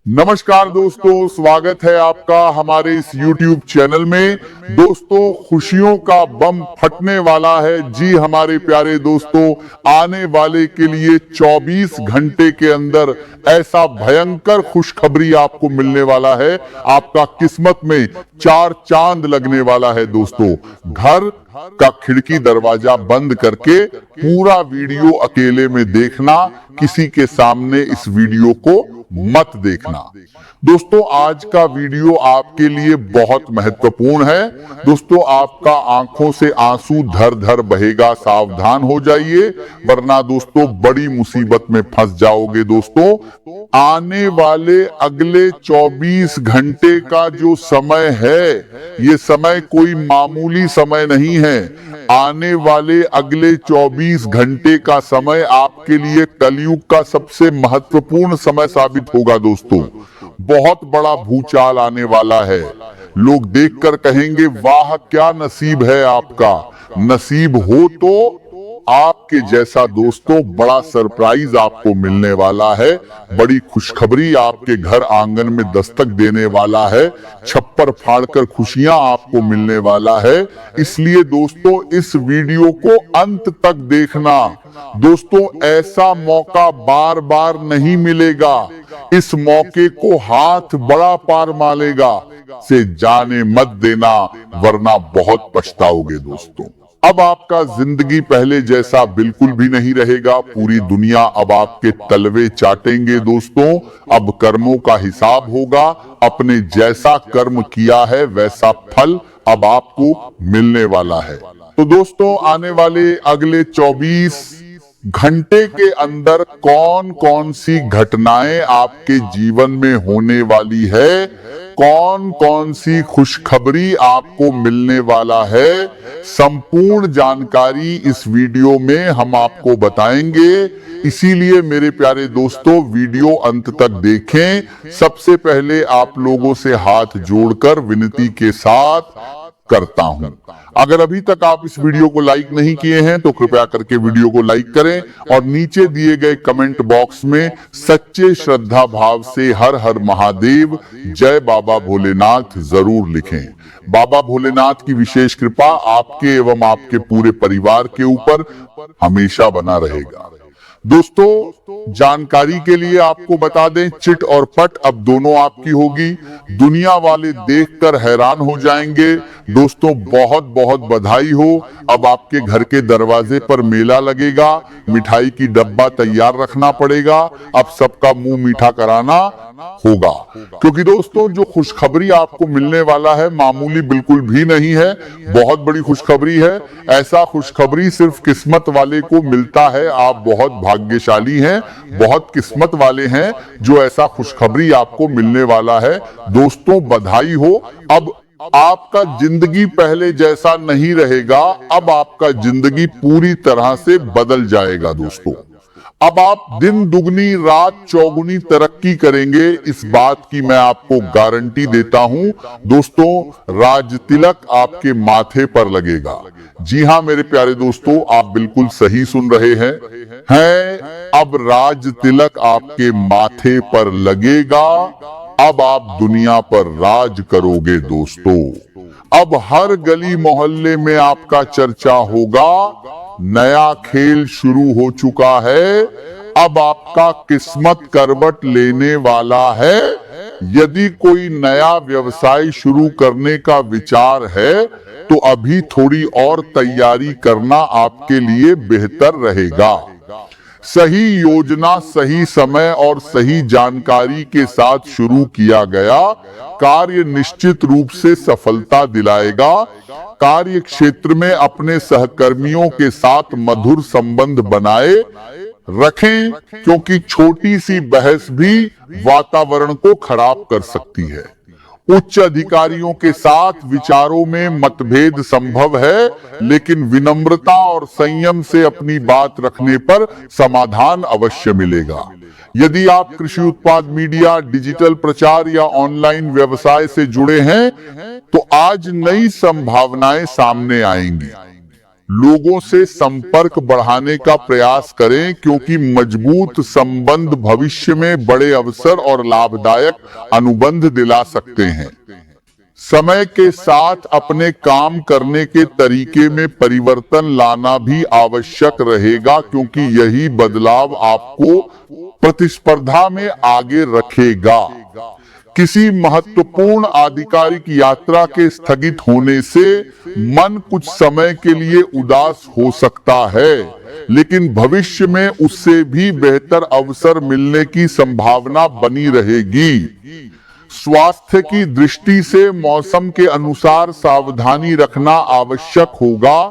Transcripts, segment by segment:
नमस्कार दोस्तों, स्वागत है आपका हमारे इस YouTube चैनल में। दोस्तों, खुशियों का बम फटने वाला है। जी हमारे प्यारे दोस्तों, आने वाले के लिए 24 घंटे के अंदर ऐसा भयंकर खुशखबरी आपको मिलने वाला है। आपका किस्मत में 4 चांद लगने वाला है। दोस्तों, घर का खिड़की दरवाजा बंद करके पूरा वीडियो अकेले में देखना, किसी के सामने इस वीडियो को मत देखना। दोस्तों, आज का वीडियो आपके लिए बहुत महत्वपूर्ण है। दोस्तों, आपका आंखों से आंसू धर धर बहेगा, सावधान हो जाइए, वरना दोस्तों बड़ी मुसीबत में फंस जाओगे। दोस्तों, आने वाले अगले 24 घंटे का जो समय है, ये समय कोई मामूली समय नहीं है। आने वाले अगले 24 घंटे का समय आपके लिए कलयुग का सबसे महत्वपूर्ण समय साबित होगा। दोस्तों, बहुत बड़ा भूचाल आने वाला है। लोग देखकर कहेंगे, वाह क्या नसीब है आपका। नसीब हो तो आपके जैसा दोस्तों बड़ा सरप्राइज आपको मिलने वाला है। बड़ी खुशखबरी आपके घर आंगन में दस्तक देने वाला है। छप्पर फाड़कर खुशियां आपको मिलने वाला है। इसलिए दोस्तों, इस वीडियो को अंत तक देखना। दोस्तों, ऐसा मौका बार बार नहीं मिलेगा। इस मौके को हाथ बड़ा पार मारेगा से जाने मत देना, वरना बहुत पछताओगे। दोस्तों, अब आपका जिंदगी पहले जैसा बिल्कुल भी नहीं रहेगा। पूरी दुनिया अब आपके तलवे चाटेंगे। दोस्तों, अब कर्मों का हिसाब होगा। अपने जैसा कर्म किया है वैसा फल अब आपको मिलने वाला है। तो दोस्तों, आने वाले अगले 24 घंटे के अंदर कौन कौन सी घटनाएं आपके जीवन में होने वाली है, कौन कौन सी खुशखबरी आपको मिलने वाला है, संपूर्ण जानकारी इस वीडियो में हम आपको बताएंगे। इसीलिए मेरे प्यारे दोस्तों, वीडियो अंत तक देखें। सबसे पहले आप लोगों से हाथ जोड़कर विनती के साथ करता हूं, अगर अभी तक आप इस वीडियो को लाइक नहीं किए हैं तो कृपया करके वीडियो को लाइक करें और नीचे दिए गए कमेंट बॉक्स में सच्चे श्रद्धा भाव से हर हर महादेव, जय बाबा भोलेनाथ जरूर लिखें। बाबा भोलेनाथ की विशेष कृपा आपके एवं आपके पूरे परिवार के ऊपर हमेशा बना रहेगा। दोस्तों, जानकारी के लिए आपको बता दें, चिट और पट अब दोनों आपकी होगी। दुनिया वाले देखकर हैरान हो जाएंगे। दोस्तों, बहुत बहुत बधाई हो। अब आपके घर के दरवाजे पर मेला लगेगा। मिठाई की डब्बा तैयार रखना पड़ेगा। अब सबका मुंह मीठा कराना होगा, क्योंकि दोस्तों जो खुशखबरी आपको मिलने वाला है मामूली बिल्कुल भी नहीं है, बहुत बड़ी खुशखबरी है। ऐसा खुशखबरी सिर्फ किस्मत वाले को मिलता है। आप बहुत भाग्यशाली हैं, बहुत किस्मत वाले हैं जो ऐसा खुशखबरी आपको मिलने वाला है। दोस्तों, बधाई हो। अब आपका जिंदगी पहले जैसा नहीं रहेगा। अब आपका जिंदगी पूरी तरह से बदल जाएगा। दोस्तों, अब आप दिन दुगनी रात चौगुनी तरक्की करेंगे, इस बात की मैं आपको गारंटी देता हूं। दोस्तों, राज तिलक आपके माथे पर लगेगा। जी हां मेरे प्यारे दोस्तों, आप बिल्कुल सही सुन रहे हैं। अब राज तिलक आपके माथे पर लगेगा। अब आप दुनिया पर राज करोगे। दोस्तों, अब हर गली मोहल्ले में आपका चर्चा होगा। नया खेल शुरू हो चुका है। अब आपका किस्मत करवट लेने वाला है। यदि कोई नया व्यवसाय शुरू करने का विचार है तो अभी थोड़ी और तैयारी करना आपके लिए बेहतर रहेगा। सही योजना, सही समय और सही जानकारी के साथ शुरू किया गया कार्य निश्चित रूप से सफलता दिलाएगा। कार्य क्षेत्र में अपने सहकर्मियों के साथ मधुर संबंध बनाए रखें, क्योंकि छोटी सी बहस भी वातावरण को खराब कर सकती है। उच्च अधिकारियों के साथ विचारों में मतभेद संभव है, लेकिन विनम्रता और संयम से अपनी बात रखने पर समाधान अवश्य मिलेगा। यदि आप कृषि उत्पाद मीडिया, डिजिटल प्रचार या ऑनलाइन व्यवसाय से जुड़े हैं तो आज नई संभावनाएं सामने आएंगी। लोगों से संपर्क बढ़ाने का प्रयास करें, क्योंकि मजबूत संबंध भविष्य में बड़े अवसर और लाभदायक अनुबंध दिला सकते हैं। समय के साथ अपने काम करने के तरीके में परिवर्तन लाना भी आवश्यक रहेगा, क्योंकि यही बदलाव आपको प्रतिस्पर्धा में आगे रखेगा। किसी महत्वपूर्ण आधिकारिक यात्रा के स्थगित होने से मन कुछ समय के लिए उदास हो सकता है, लेकिन भविष्य में उससे भी बेहतर अवसर मिलने की संभावना बनी रहेगी। स्वास्थ्य की दृष्टि से मौसम के अनुसार सावधानी रखना आवश्यक होगा।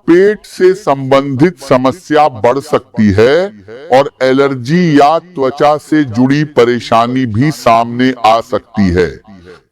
पेट से संबंधित समस्या बढ़ सकती है और एलर्जी या त्वचा से जुड़ी परेशानी भी सामने आ सकती है।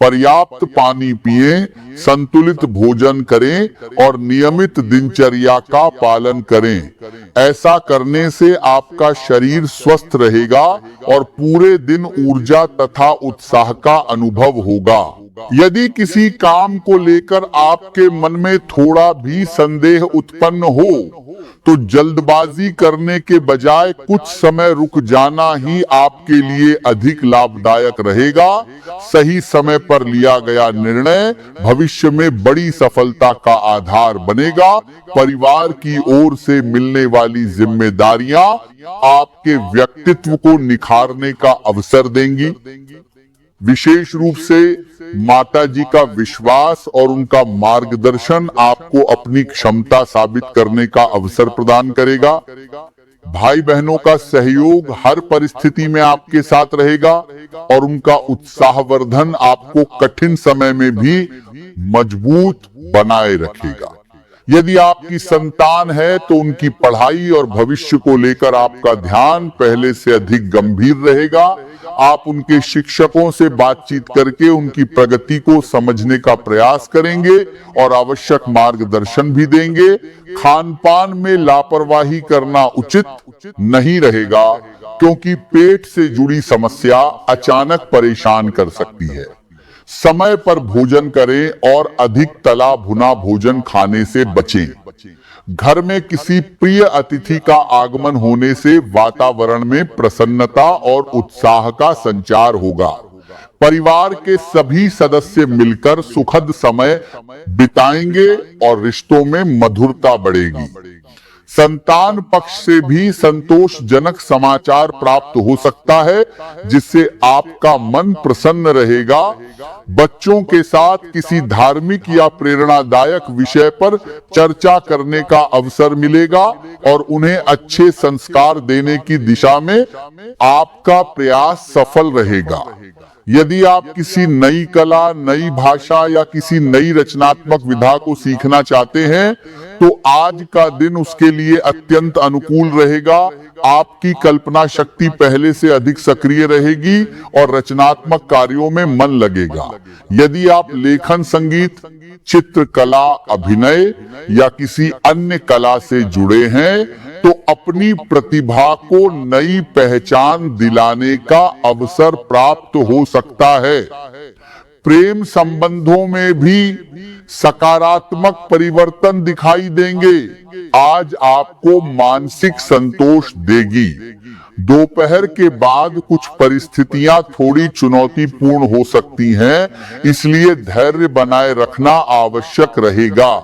पर्याप्त पानी पिएं, संतुलित भोजन करें और नियमित दिनचर्या का पालन करें। ऐसा करने से आपका शरीर स्वस्थ रहेगा और पूरे दिन ऊर्जा तथा उत्साह का अनुभव होगा। यदि किसी काम को लेकर आपके मन में थोड़ा भी संदेह उत्पन्न हो, तो जल्दबाजी करने के बजाय कुछ समय रुक जाना ही आपके लिए अधिक लाभदायक रहेगा। सही समय पर लिया गया निर्णय भविष्य में बड़ी सफलता का आधार बनेगा। परिवार की ओर से मिलने वाली जिम्मेदारियां आपके व्यक्तित्व को निखारने का अवसर देंगी। विशेष रूप से माताजी का विश्वास और उनका मार्गदर्शन आपको अपनी क्षमता साबित करने का अवसर प्रदान करेगा। भाई बहनों का सहयोग हर परिस्थिति में आपके साथ रहेगा और उनका उत्साहवर्धन आपको कठिन समय में भी मजबूत बनाए रखेगा। यदि आपकी संतान है तो उनकी पढ़ाई और भविष्य को लेकर आपका ध्यान पहले से अधिक गंभीर रहेगा। आप उनके शिक्षकों से बातचीत करके उनकी प्रगति को समझने का प्रयास करेंगे और आवश्यक मार्गदर्शन भी देंगे। खान पान में लापरवाही करना उचित नहीं रहेगा, क्योंकि पेट से जुड़ी समस्या अचानक परेशान कर सकती है। समय पर भोजन करें और अधिक तला भुना भोजन खाने से बचें। घर में किसी प्रिय अतिथि का आगमन होने से वातावरण में प्रसन्नता और उत्साह का संचार होगा। परिवार के सभी सदस्य मिलकर सुखद समय बिताएंगे और रिश्तों में मधुरता बढ़ेगी। संतान पक्ष से भी संतोषजनक समाचार प्राप्त हो सकता है, जिससे आपका मन प्रसन्न रहेगा। बच्चों के साथ किसी धार्मिक या प्रेरणादायक विषय पर चर्चा करने का अवसर मिलेगा और उन्हें अच्छे संस्कार देने की दिशा में आपका प्रयास सफल रहेगा। यदि आप किसी नई कला, नई भाषा या किसी नई रचनात्मक विधा को सीखना चाहते हैं, तो आज का दिन उसके लिए अत्यंत अनुकूल रहेगा। आपकी कल्पना शक्ति पहले से अधिक सक्रिय रहेगी और रचनात्मक कार्यों में मन लगेगा। यदि आप लेखन, संगीत, चित्रकला, अभिनय या किसी अन्य कला से जुड़े हैं, तो अपनी प्रतिभा को नई पहचान दिलाने का अवसर प्राप्त हो सकता है। प्रेम संबंधों में भी सकारात्मक परिवर्तन दिखाई देंगे। आज आपको मानसिक संतोष देगी। दोपहर के बाद कुछ परिस्थितियां थोड़ी चुनौतीपूर्ण हो सकती हैं, इसलिए धैर्य बनाए रखना आवश्यक रहेगा।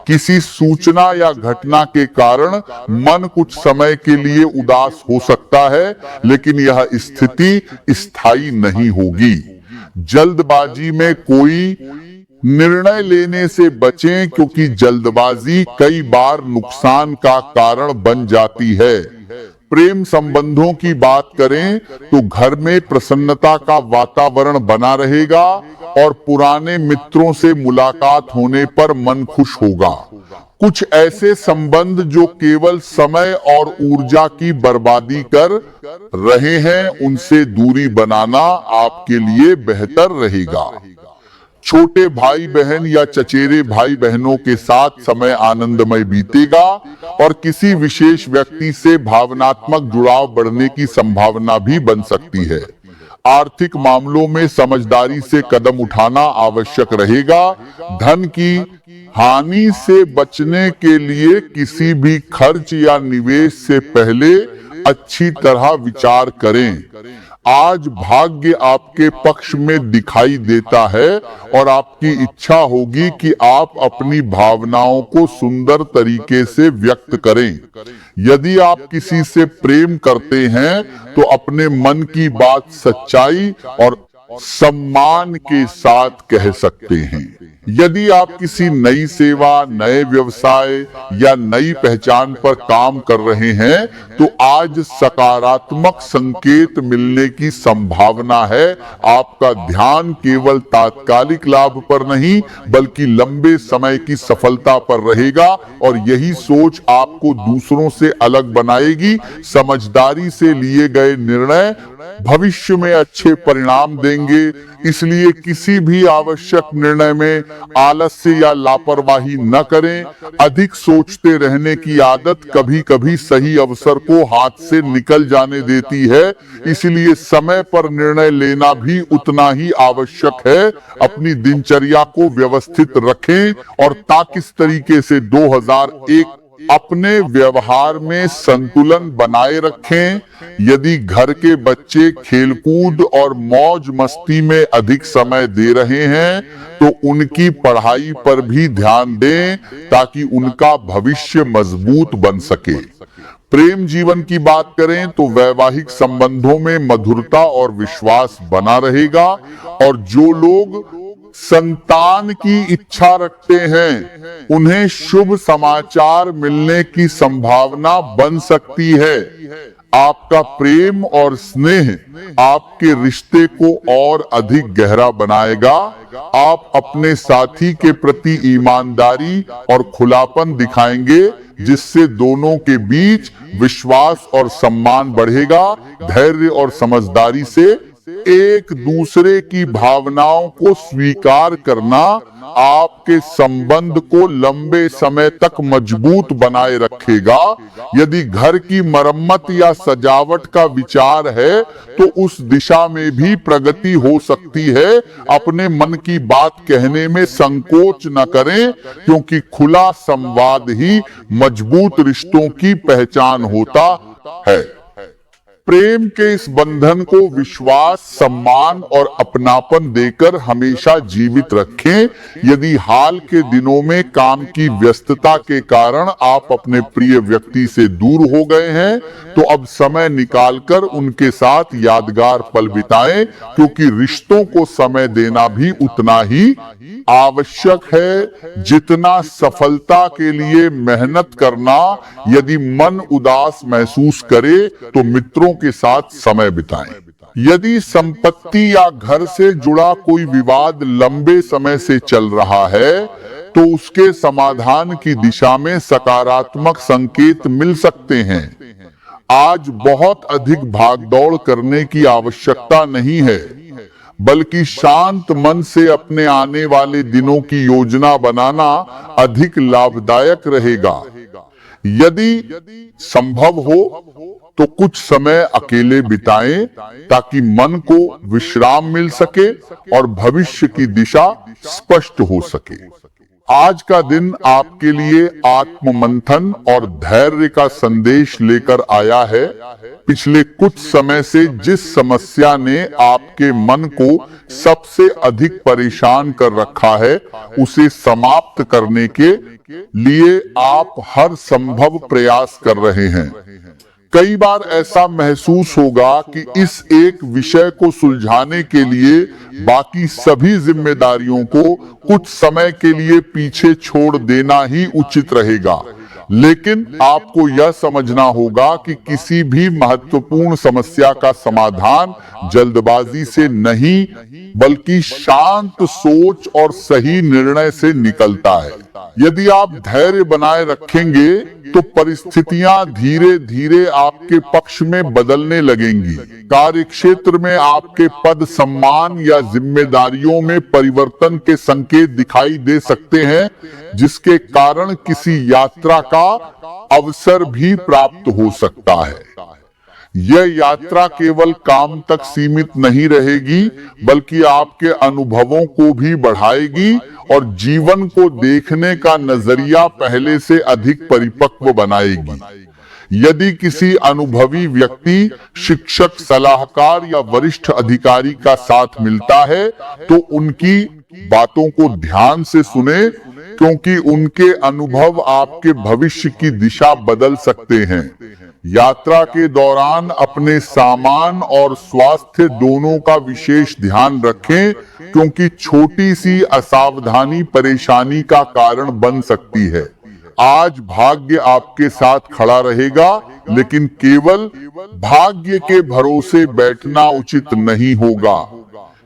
किसी सूचना या घटना के कारण मन कुछ समय के लिए उदास हो सकता है, लेकिन यह स्थिति स्थायी नहीं होगी। जल्दबाजी में कोई निर्णय लेने से बचें, क्योंकि जल्दबाजी कई बार नुकसान का कारण बन जाती है। प्रेम संबंधों की बात करें तो घर में प्रसन्नता का वातावरण बना रहेगा और पुराने मित्रों से मुलाकात होने पर मन खुश होगा। कुछ ऐसे संबंध जो केवल समय और ऊर्जा की बर्बादी कर रहे हैं, उनसे दूरी बनाना आपके लिए बेहतर रहेगा। छोटे भाई बहन या चचेरे भाई बहनों के साथ समय आनंदमय बीतेगा और किसी विशेष व्यक्ति से भावनात्मक जुड़ाव बढ़ने की संभावना भी बन सकती है। आर्थिक मामलों में समझदारी से कदम उठाना आवश्यक रहेगा। धन की हानि से बचने के लिए किसी भी खर्च या निवेश से पहले अच्छी तरह विचार करें। आज भाग्य आपके पक्ष में दिखाई देता है और आपकी इच्छा होगी कि आप अपनी भावनाओं को सुंदर तरीके से व्यक्त करें। यदि आप किसी से प्रेम करते हैं तो अपने मन की बात सच्चाई और सम्मान के साथ कह सकते हैं। यदि आप किसी नई सेवा, नए व्यवसाय या नई पहचान पर काम कर रहे हैं तो आज सकारात्मक संकेत मिलने की संभावना है। आपका ध्यान केवल तात्कालिक लाभ पर नहीं बल्कि लंबे समय की सफलता पर रहेगा और यही सोच आपको दूसरों से अलग बनाएगी। समझदारी से लिए गए निर्णय भविष्य में अच्छे परिणाम देंगे, इसलिए किसी भी आवश्यक निर्णय में आलस्य या लापरवाही न करें। अधिक सोचते रहने की आदत कभी कभी सही अवसर को हाथ से निकल जाने देती है, इसलिए समय पर निर्णय लेना भी उतना ही आवश्यक है। अपनी दिनचर्या को व्यवस्थित रखें और किस तरीके से 2001 अपने व्यवहार में संतुलन बनाए रखें। यदि घर के बच्चे खेलकूद और मौज मस्ती में अधिक समय दे रहे हैं तो उनकी पढ़ाई पर भी ध्यान दें ताकि उनका भविष्य मजबूत बन सके। प्रेम जीवन की बात करें तो वैवाहिक संबंधों में मधुरता और विश्वास बना रहेगा और जो लोग संतान की इच्छा रखते हैं उन्हें शुभ समाचार मिलने की संभावना बन सकती है। आपका प्रेम और स्नेह आपके रिश्ते को और अधिक गहरा बनाएगा। आप अपने साथी के प्रति ईमानदारी और खुलापन दिखाएंगे जिससे दोनों के बीच विश्वास और सम्मान बढ़ेगा। धैर्य और समझदारी से एक दूसरे की भावनाओं को स्वीकार करना आपके संबंध को लंबे समय तक मजबूत बनाए रखेगा। यदि घर की मरम्मत या सजावट का विचार है तो उस दिशा में भी प्रगति हो सकती है। अपने मन की बात कहने में संकोच न करें क्योंकि खुला संवाद ही मजबूत रिश्तों की पहचान होता है। प्रेम के इस बंधन को विश्वास, सम्मान और अपनापन देकर हमेशा जीवित रखें। यदि हाल के दिनों में काम की व्यस्तता के कारण आप अपने प्रिय व्यक्ति से दूर हो गए हैं तो अब समय निकालकर उनके साथ यादगार पल बिताएं क्योंकि रिश्तों को समय देना भी उतना ही आवश्यक है जितना सफलता के लिए मेहनत करना। यदि मन उदास महसूस करे तो मित्रों के साथ समय बिताएं। यदि संपत्ति या घर से जुड़ा कोई विवाद लंबे समय से चल रहा है तो उसके समाधान की दिशा में सकारात्मक संकेत मिल सकते हैं। आज बहुत अधिक भागदौड़ करने की आवश्यकता नहीं है बल्कि शांत मन से अपने आने वाले दिनों की योजना बनाना अधिक लाभदायक रहेगा। यदि संभव हो तो कुछ समय अकेले बिताएं ताकि मन को विश्राम मिल सके और भविष्य की दिशा स्पष्ट हो सके। आज का दिन आपके लिए आत्म मंथन और धैर्य का संदेश लेकर आया है। पिछले कुछ समय से जिस समस्या ने आपके मन को सबसे अधिक परेशान कर रखा है उसे समाप्त करने के लिए आप हर संभव प्रयास कर रहे हैं। कई बार ऐसा महसूस होगा कि इस एक विषय को सुलझाने के लिए बाकी सभी जिम्मेदारियों को कुछ समय के लिए पीछे छोड़ देना ही उचित रहेगा। लेकिन आपको यह समझना होगा कि किसी भी महत्वपूर्ण समस्या का समाधान जल्दबाजी से नहीं बल्कि शांत सोच और सही निर्णय से निकलता है। यदि आप धैर्य बनाए रखेंगे तो परिस्थितियां धीरे धीरे आपके पक्ष में बदलने लगेंगी। कार्य क्षेत्र में आपके पद, सम्मान या जिम्मेदारियों में परिवर्तन के संकेत दिखाई दे सकते हैं जिसके कारण किसी यात्रा का अवसर भी प्राप्त हो सकता है। यह यात्रा केवल काम तक सीमित नहीं रहेगी, बल्कि आपके अनुभवों को भी बढ़ाएगी और जीवन को देखने का नजरिया पहले से अधिक परिपक्व बनाएगी। यदि किसी अनुभवी व्यक्ति, शिक्षक, सलाहकार या वरिष्ठ अधिकारी का साथ मिलता है तो उनकी बातों को ध्यान से सुने, क्योंकि उनके अनुभव आपके भविष्य की दिशा बदल सकते हैं। यात्रा के दौरान अपने सामान और स्वास्थ्य दोनों का विशेष ध्यान रखें, क्योंकि छोटी सी असावधानी परेशानी का कारण बन सकती है। आज भाग्य आपके साथ खड़ा रहेगा, लेकिन केवल भाग्य के भरोसे बैठना उचित नहीं होगा।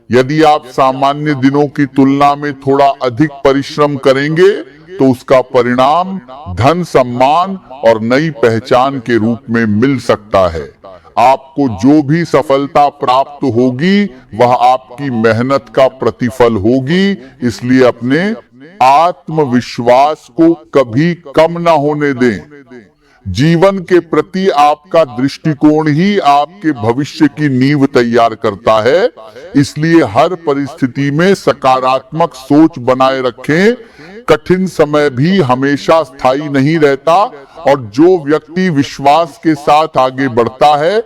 यदि आप सामान्य दिनों की तुलना में थोड़ा अधिक परिश्रम करेंगे तो उसका परिणाम धन, सम्मान और नई पहचान के रूप में मिल सकता है। आपको जो भी सफलता प्राप्त होगी वह आपकी मेहनत का प्रतिफल होगी, इसलिए अपने आत्मविश्वास को कभी कम ना होने दें। जीवन के प्रति आपका दृष्टिकोण ही आपके भविष्य की नींव तैयार करता है, इसलिए हर परिस्थिति में सकारात्मक सोच बनाए रखें। कठिन समय भी हमेशा स्थायी नहीं रहता और जो व्यक्ति विश्वास के साथ आगे बढ़ता है